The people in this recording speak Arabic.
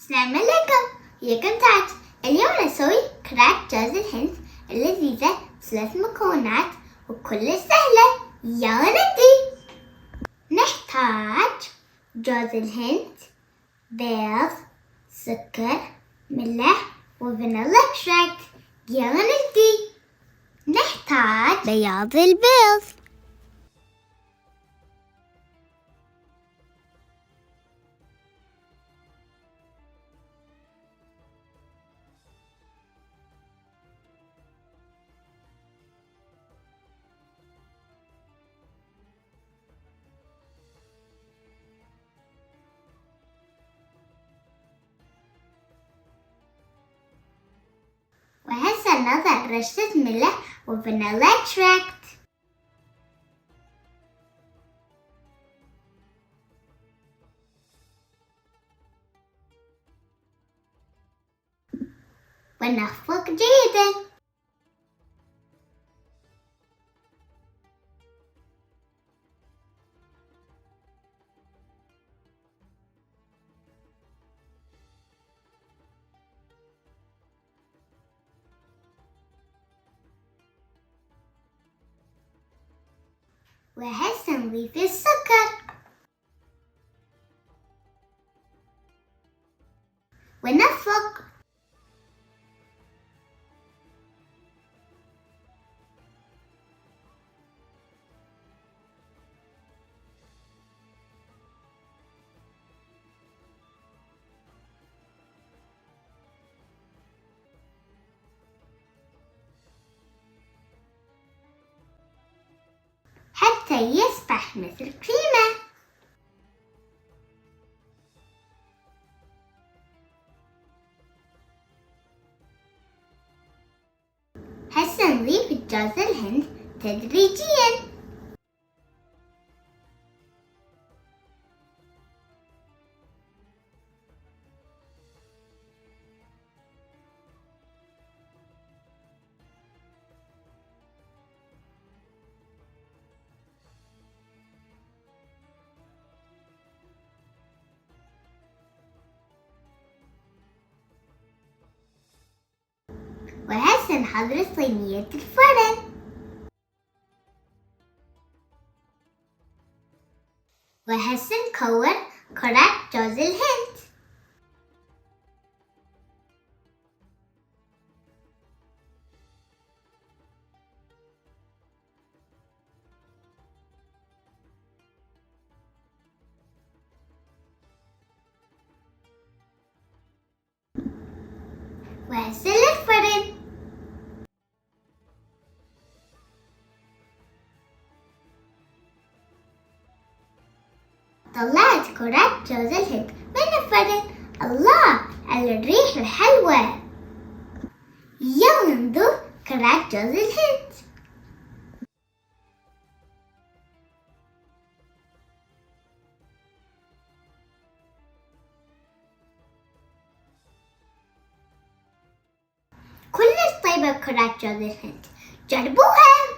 السلام عليكم، وياكم تاج. اليوم نسوي كرات جوز الهند اللذيذة 3 مكونات وكلش سهلة. يلا نبدي. نحتاج جوز الهند، بيض، سكر، ملح وفانيليا اشتراك. يلا نبدي. نحتاج بياض البيض، وهسه نضع رشة ملح وفانيليا اشتراك. ونخفق جيدا. وهسه نضيف السكر ونخفق. حتى يصبح مثل كريمة. هسه نضيف جوز الهند تدريجيا. وهسه نحضر صينية الفرن. وهسه نكون كرات جوز الهند. وهسه للفرن. طلعت كرات جوز الهند من الفرن. الله على الريحة الحلوة. يلا نذوق كرات جوز الهند. كلش طيبة كرات جوز الهند، جربوها.